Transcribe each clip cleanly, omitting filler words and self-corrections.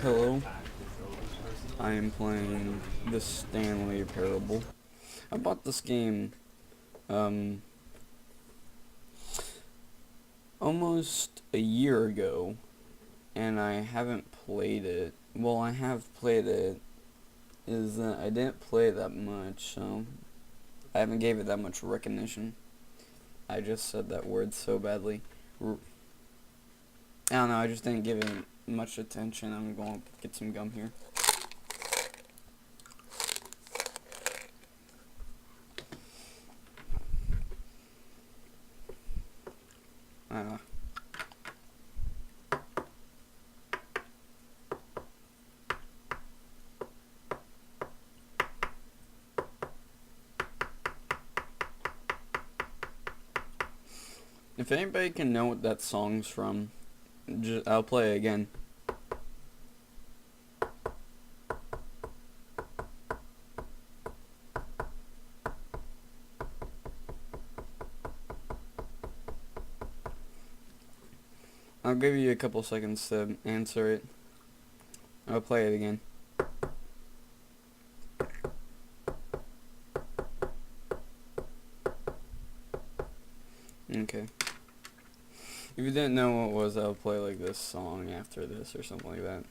Hello, I am playing the Stanley Parable. I bought this game, almost a year ago, and I haven't played it. Well, I have played it, is that I didn't play it that much, so I haven't gave it that much recognition. I just said that word so badly. I don't know, I just didn't give it much attention. I'm going to get some gum here. If anybody can know what that song's from, I'll play it again. I'll give you a couple seconds to answer it. I'll play it again. Okay. If you didn't know what it was, I'll play like this song after this or something like that.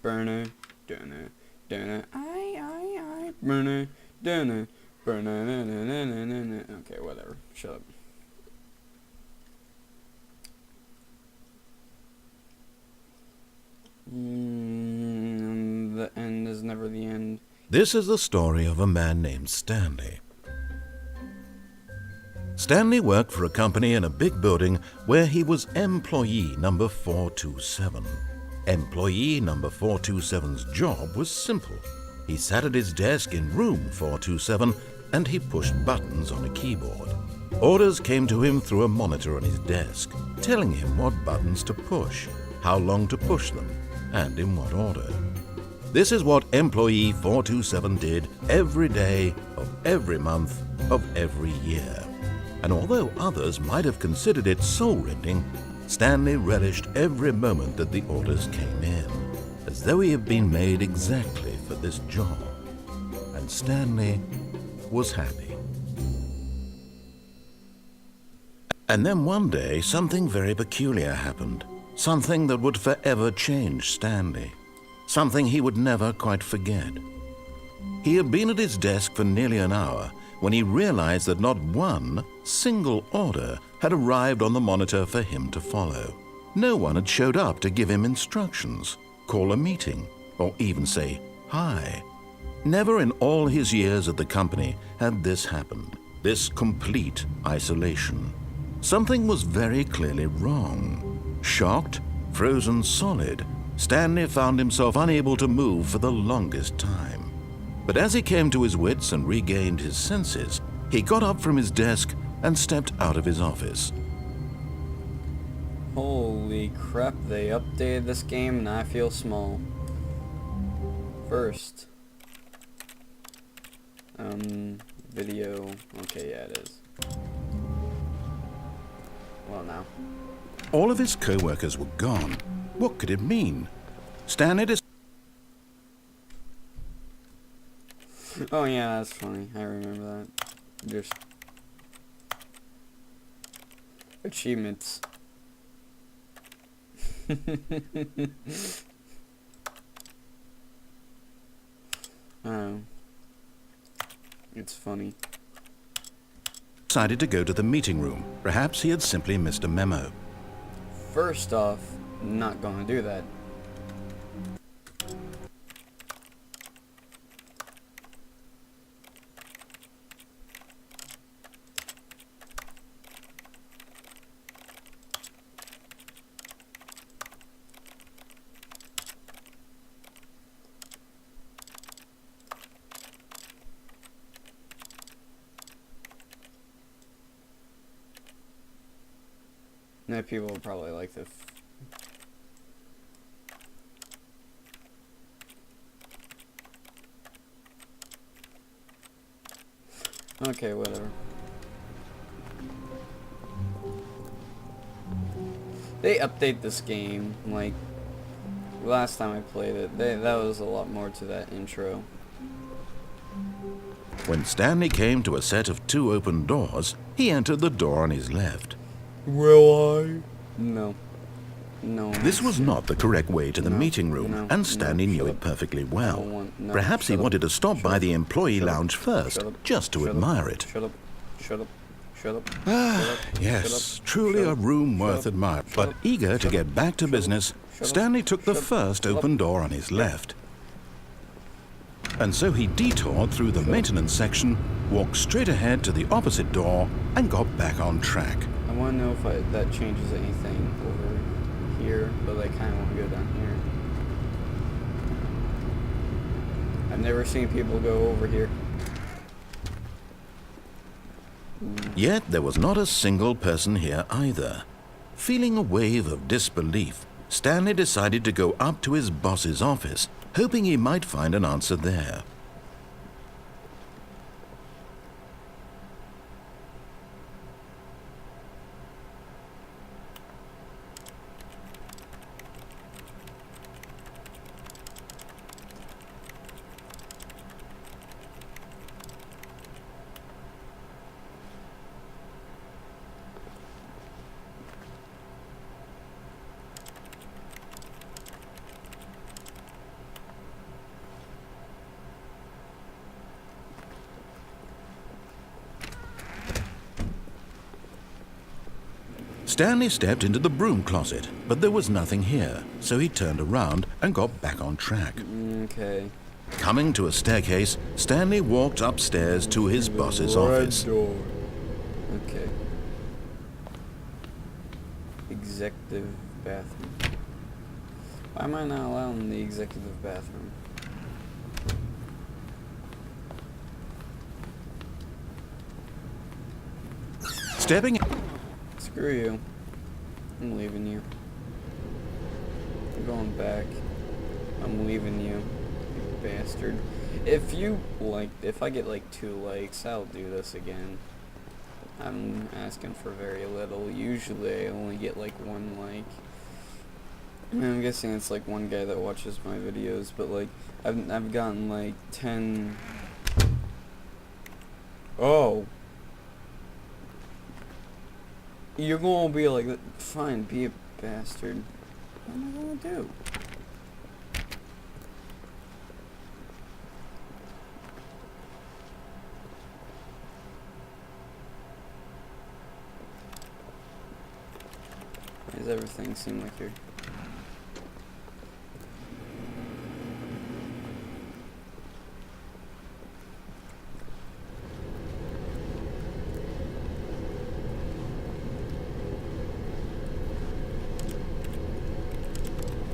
Burner, dunna, dunna, I, burner, dunna, burner, na na na na na na. Okay, whatever. Shut up. The end is never the end. This is the story of a man named Stanley. Stanley worked for a company in a big building where he was employee number 427. Employee number 427's job was simple. He sat at his desk in room 427 and he pushed buttons on a keyboard. Orders came to him through a monitor on his desk, telling him what buttons to push, how long to push them, and in what order. This is what employee 427 did every day of every month of every year. And although others might have considered it soul-rending, Stanley relished every moment that the orders came in, as though he had been made exactly for this job. And Stanley was happy. And then one day, something very peculiar happened. Something that would forever change Stanley. Something he would never quite forget. He had been at his desk for nearly an hour when he realized that not one single order had arrived on the monitor for him to follow. No one had showed up to give him instructions, call a meeting, or even say hi. Never in all his years at the company had this happened, this complete isolation. Something was very clearly wrong. Shocked, frozen solid, Stanley found himself unable to move for the longest time. But as he came to his wits and regained his senses, he got up from his desk and stepped out of his office. Holy crap, they updated this game and I feel small. First. Video. Okay, yeah, it is. Well, now. All of his co-workers were gone. What could it mean? Stanley Oh yeah, that's funny. I remember that. Just achievements. It's funny. Decided to go to the meeting room. Perhaps he had simply missed a memo. First off, not gonna do that. No, people will probably like this. Okay, whatever. They update this game, like, last time I played it, that was a lot more to that intro. When Stanley came to a set of 2 open doors, he entered the door on his left. Will I? No. No. This was not the correct way to the No, meeting room, no, and Stanley no, knew shut it up. perfectly I well. don't want- no, Perhaps he shut up, wanted to stop shut by up, the employee shut up, lounge first, shut up, just to shut up, admire it. Shut up. Shut up. Shut up. Ah, shut up, yes, shut up, truly shut a up, room shut worth up, admiring. shut But up, eager to shut get up, back to shut up, business, shut up, Stanley took the shut up, first shut up, open door on his yeah. left. And so he detoured through the maintenance section, walked straight ahead to the opposite door, and got back on track. I want to know if that changes anything over here, but I kind of want to go down here. I've never seen people go over here. Yet there was not a single person here either. Feeling a wave of disbelief, Stanley decided to go up to his boss's office, hoping he might find an answer there. Stanley stepped into the broom closet, but there was nothing here, so he turned around and got back on track. Okay. Coming to a staircase, Stanley walked upstairs to his boss's office. Door. Okay. Executive bathroom. Why am I not allowed in the executive bathroom? Stepping Screw you. I'm leaving you. I'm going back. I'm leaving you, you bastard. If I get like 2 likes, I'll do this again. I'm asking for very little. Usually I only get like 1 like. And I'm guessing it's like 1 guy that watches my videos, but like I've gotten like 10. Oh. You're gonna be like, fine, be a bastard. What am I gonna do? Why does everything seem like you're...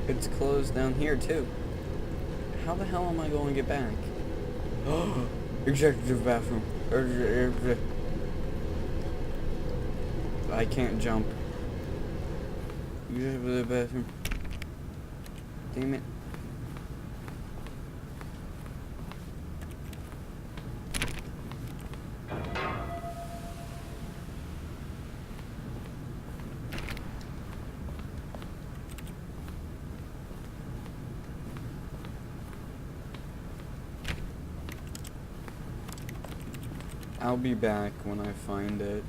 It's closed down here too. How the hell am I going to get back? Executive bathroom. I can't jump. Executive bathroom. Damn it. I'll be back when I find it.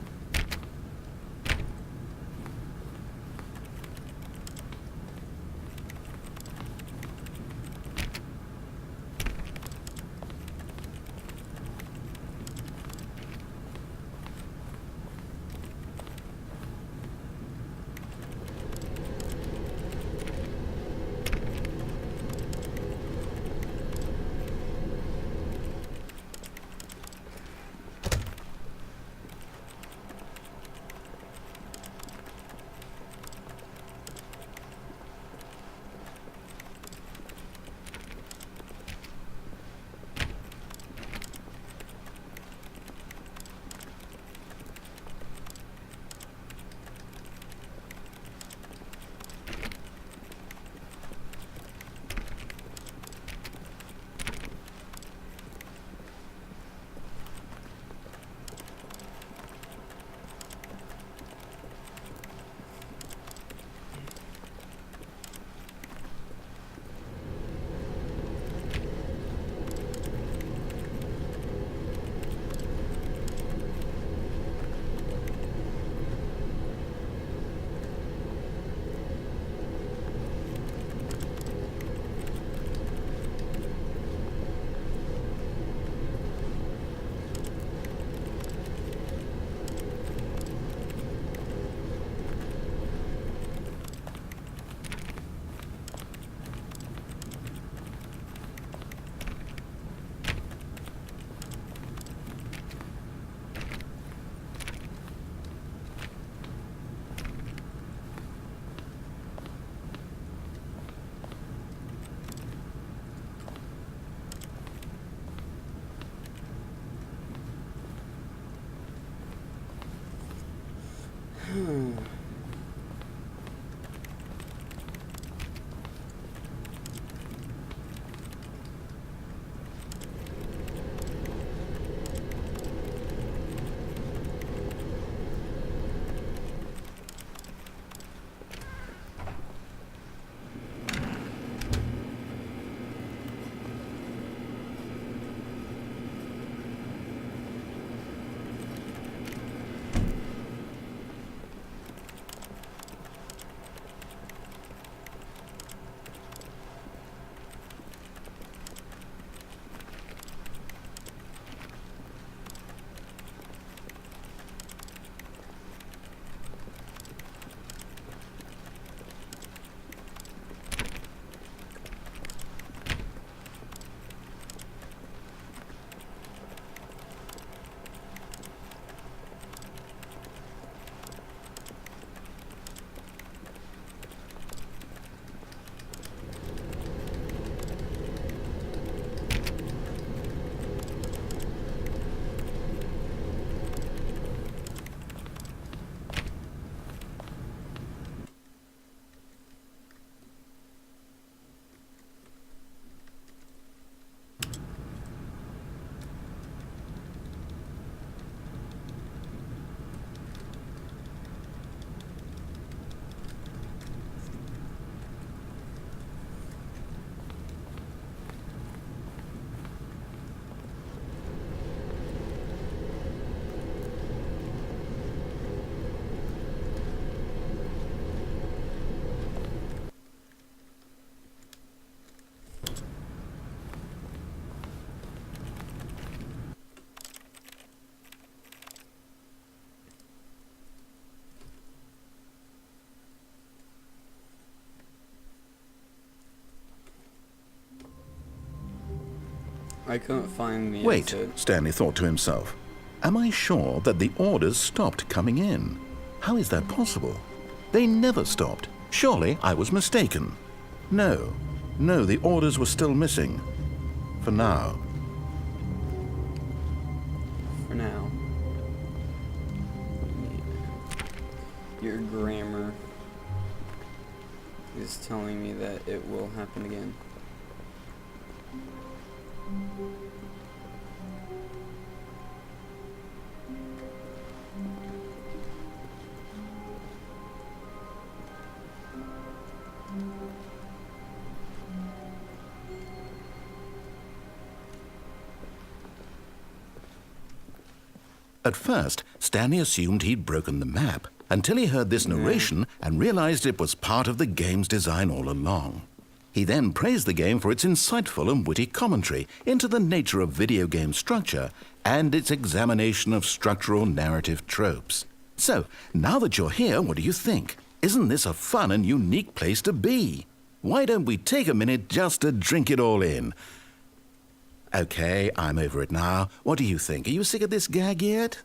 I couldn't find the Wait, exit. Stanley thought to himself. Am I sure that the orders stopped coming in? How is that possible? They never stopped. Surely I was mistaken. No, the orders were still missing. For now. For now. Your grammar is telling me that it will happen again. At first, Stanley assumed he'd broken the map until he heard this narration and realized it was part of the game's design all along. He then praised the game for its insightful and witty commentary into the nature of video game structure and its examination of structural narrative tropes. So, now that you're here, what do you think? Isn't this a fun and unique place to be? Why don't we take a minute just to drink it all in? Okay, I'm over it now. What do you think? Are you sick of this gag yet?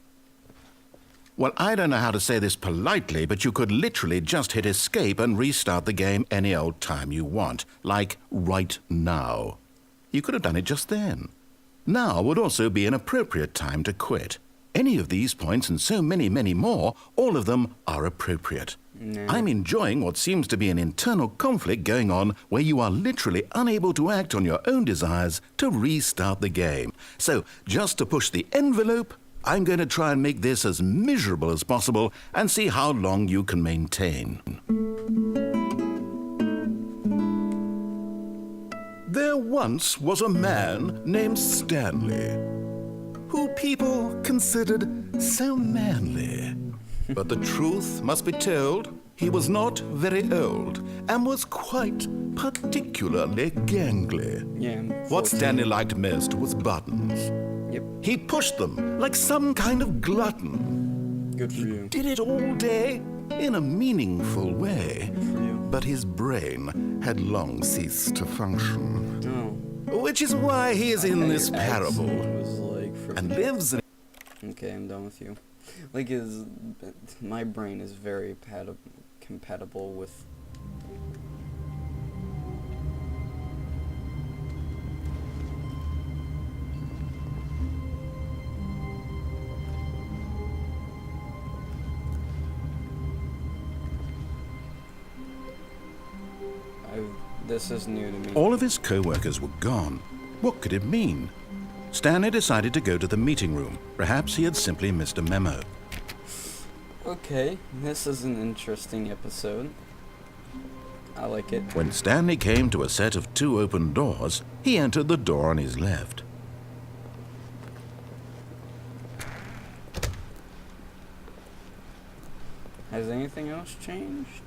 Well, I don't know how to say this politely, but you could literally just hit escape and restart the game any old time you want, like right now. You could have done it just then. Now would also be an appropriate time to quit. Any of these points and so many, many more, all of them are appropriate. No. I'm enjoying what seems to be an internal conflict going on where you are literally unable to act on your own desires to restart the game. So, just to push the envelope, I'm going to try and make this as miserable as possible and see how long you can maintain. There once was a man named Stanley, who people considered so manly. But the truth must be told, he was not very old and was quite particularly gangly. Yeah. What Stanley liked most was buttons. Yep. He pushed them like some kind of glutton. Good for you. Did it all day in a meaningful way. Good for you. But his brain had long ceased to function. Oh. Which is why he is in this Your parable accent was like for and lives in... Okay, I'm done with you. Like, my brain is very compatible with... This is new to me. All of his co-workers were gone. What could it mean? Stanley decided to go to the meeting room. Perhaps he had simply missed a memo. Okay, this is an interesting episode. I like it. When Stanley came to a set of 2 open doors, he entered the door on his left. Has anything else changed?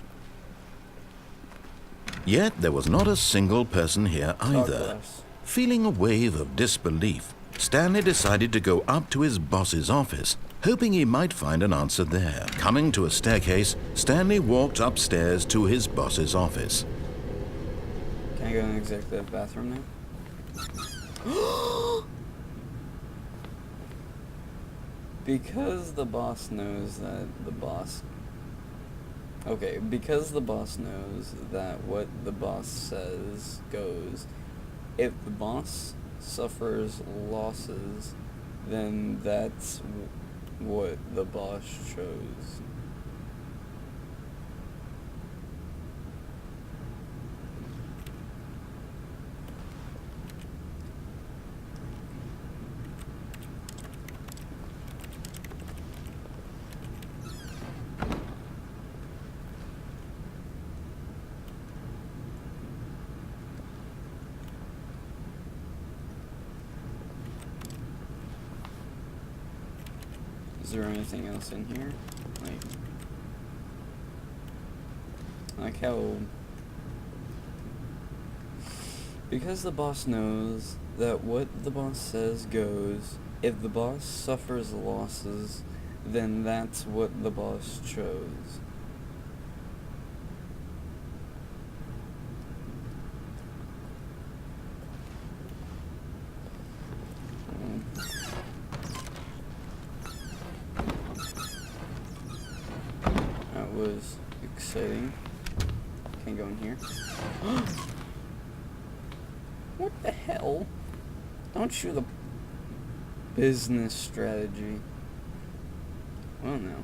Yet there was not a single person here either. Progress. Feeling a wave of disbelief, Stanley decided to go up to his boss's office, hoping he might find an answer there. Coming to a staircase, Stanley walked upstairs to his boss's office. Can I go in the executive bathroom now? Because the boss knows that the boss... Okay, because the boss knows that what the boss says goes, if the boss suffers losses, then that's what the boss chose. Is there anything else in here? Like how... Because the boss knows that what the boss says goes, if the boss suffers losses, then that's what the boss chose. exciting. Can't go in here. What the hell? Don't shoot the business strategy. Oh no.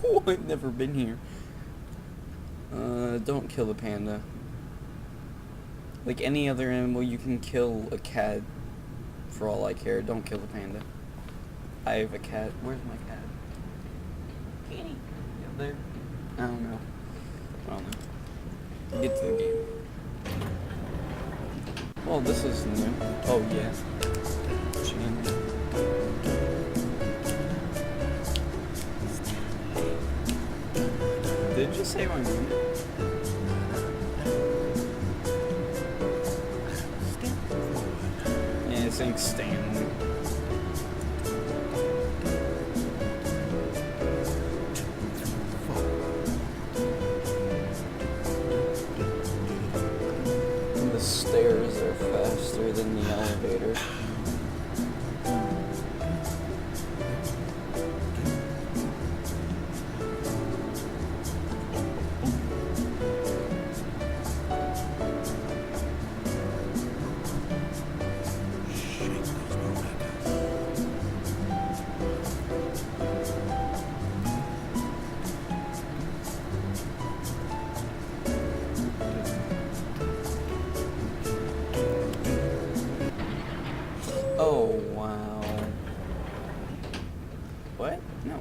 Oh, I've never been here. Don't kill the panda. Like any other animal, you can kill a cat for all I care. Don't kill the panda. I have a cat. Where's my cat? Kitty. Up there? I don't know. Get to the game. Well, this is new. Oh, yeah. Did you say my name? Yeah, it's saying Stanley. The stairs are faster than the elevator. Oh, wow. What? No.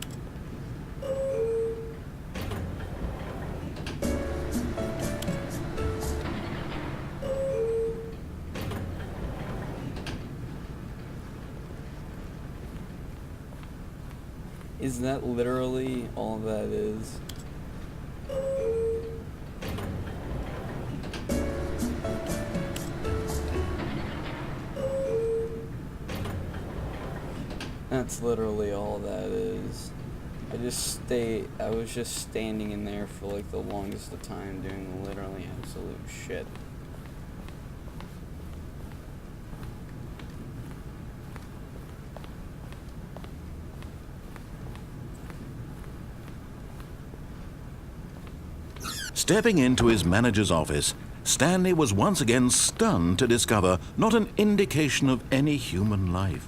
Is that literally all that is? That's literally all that is. I was just standing in there for like the longest of time doing literally absolute shit. Stepping into his manager's office, Stanley was once again stunned to discover not an indication of any human life.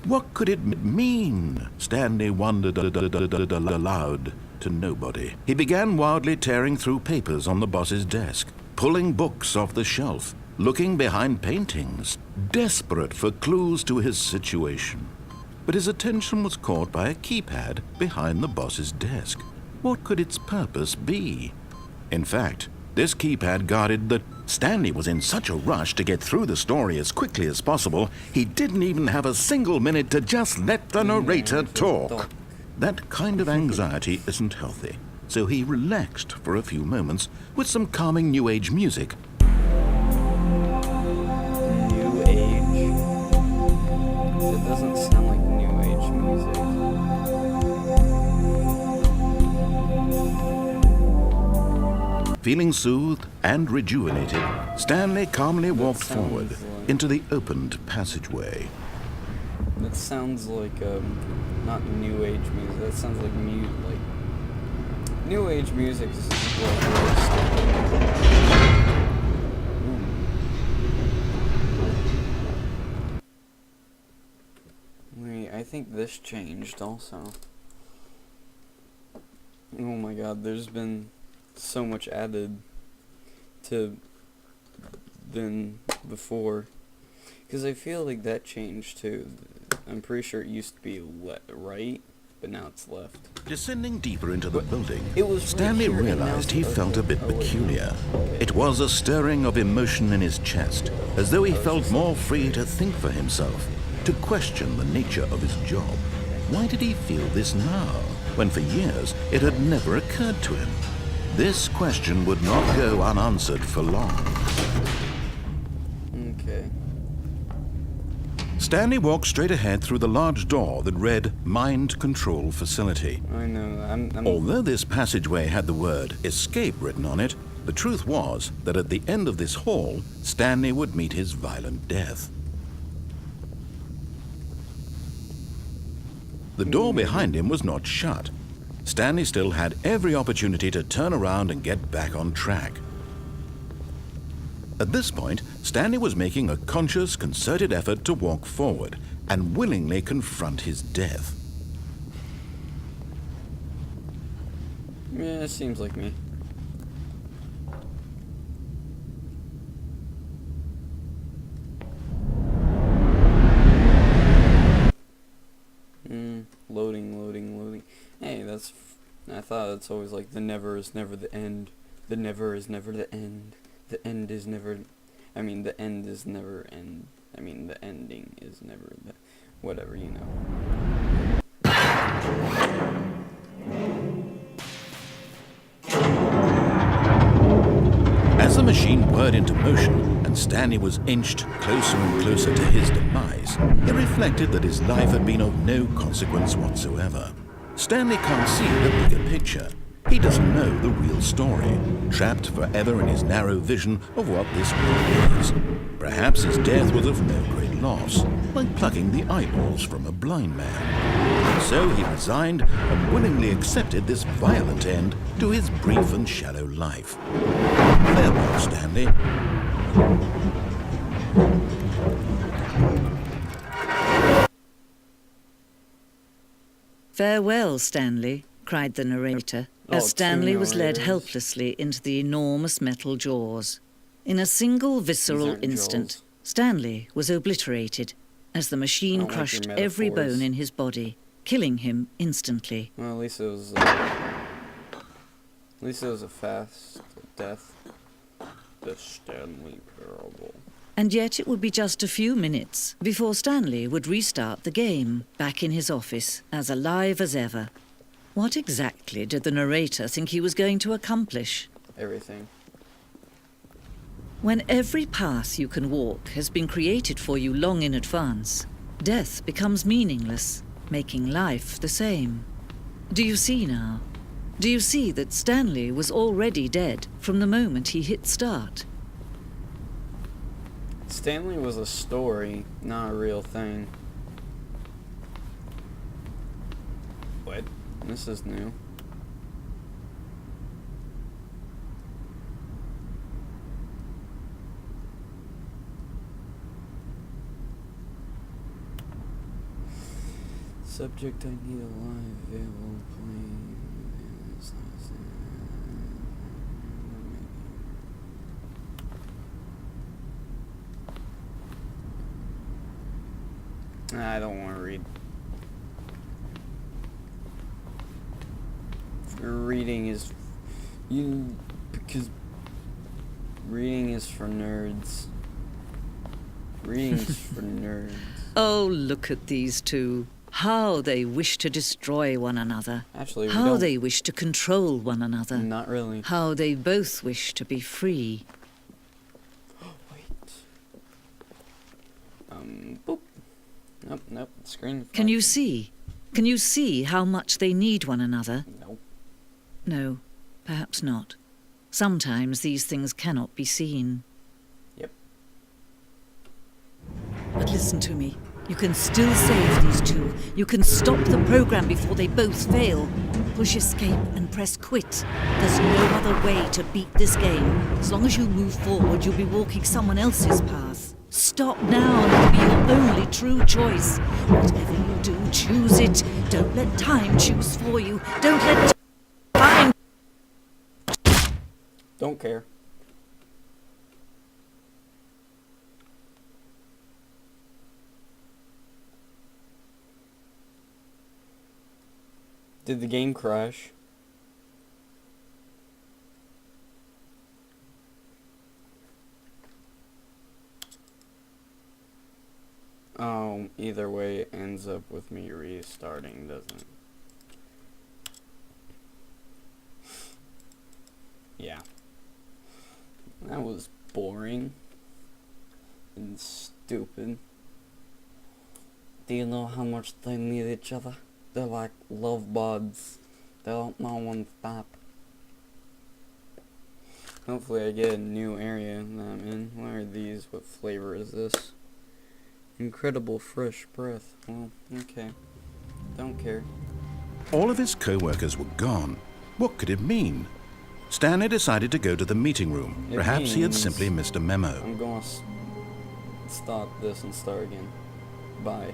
What could it mean? Stanley wondered aloud to nobody. He began wildly tearing through papers on the boss's desk, pulling books off the shelf, looking behind paintings, desperate for clues to his situation. But his attention was caught by a keypad behind the boss's desk. What could its purpose be? In fact, this keypad guarded that Stanley was in such a rush to get through the story as quickly as possible, he didn't even have a single minute to just let the narrator talk. That kind of anxiety isn't healthy, so he relaxed for a few moments with some calming New Age music. New Age? It doesn't sound like New Age music. Feeling soothed and rejuvenated, Stanley calmly walked forward into the opened passageway. That sounds like, not New Age music. That sounds like New Age music is Wait, I think this changed also. Oh my god, there's been so much added to than before. Because I feel like that changed too. I'm pretty sure it used to be right, but now it's left. Descending deeper into the building, It was Stanley right here, and now realized it's- he felt a bit oh, wait, peculiar. okay. It was a stirring of emotion in his chest, as though he felt more free to think for himself, to question the nature of his job. Why did he feel this now, when for years it had never occurred to him? This question would not go unanswered for long. Okay. Stanley walked straight ahead through the large door that read Mind Control Facility. I know. I'm Although this passageway had the word escape written on it, the truth was that at the end of this hall, Stanley would meet his violent death. The door behind him was not shut. Stanley still had every opportunity to turn around and get back on track. At this point, Stanley was making a conscious, concerted effort to walk forward and willingly confront his death. Yeah, it seems like me. Loading. Hey, I thought it's always like the never is never the end. The never is never the end. The end is never... the end is never end. The ending is never the... Whatever, you know. As the machine whirred into motion and Stanley was inched closer and closer to his demise, he reflected that his life had been of no consequence whatsoever. Stanley can't see the bigger picture. He doesn't know the real story, trapped forever in his narrow vision of what this world is. Perhaps his death was of no great loss, like plucking the eyeballs from a blind man. So he resigned and willingly accepted this violent end to his brief and shallow life. Farewell, Stanley. Farewell, Stanley, cried the narrator, as Stanley was led helplessly into the enormous metal jaws. In a single visceral instant, Stanley was obliterated as the machine crushed every bone in his body, killing him instantly. Well, at least it was a fast death. The Stanley Parable. And yet it would be just a few minutes before Stanley would restart the game, back in his office, as alive as ever. What exactly did the narrator think he was going to accomplish? Everything. When every path you can walk has been created for you long in advance, death becomes meaningless, making life the same. Do you see now? Do you see that Stanley was already dead from the moment he hit start? Stanley was a story, not a real thing. What? This is new. Subject I need a live available plane. I don't want to read. Reading is because reading is for nerds. Reading is for nerds. Oh, look at these two. How they wish to destroy one another. Actually, how they wish to control one another. Not really. How they both wish to be free. Wait. Boop. Nope. Screen. Can you see? Can you see how much they need one another? Nope. No, perhaps not. Sometimes these things cannot be seen. Yep. But listen to me. You can still save these two. You can stop the program before they both fail. Push escape and press quit. There's no other way to beat this game. As long as you move forward, you'll be walking someone else's path. Stop now and it'll be your only true choice. Whatever you do, choose it. Don't let time choose for you. Don't let time... Don't care. Did the game crash? Oh, either way it ends up with me restarting, doesn't it? Yeah. That was boring and stupid. Do you know how much they need each other? They're like love buds. They don't know when to stop. Hopefully I get a new area that I'm in. What are these? What flavor is this? Incredible fresh breath. Well, okay. Don't care. All of his co-workers were gone. What could it mean? Stanley decided to go to the meeting room. It Perhaps he had means simply missed a memo. I'm going to stop this and start again. Bye.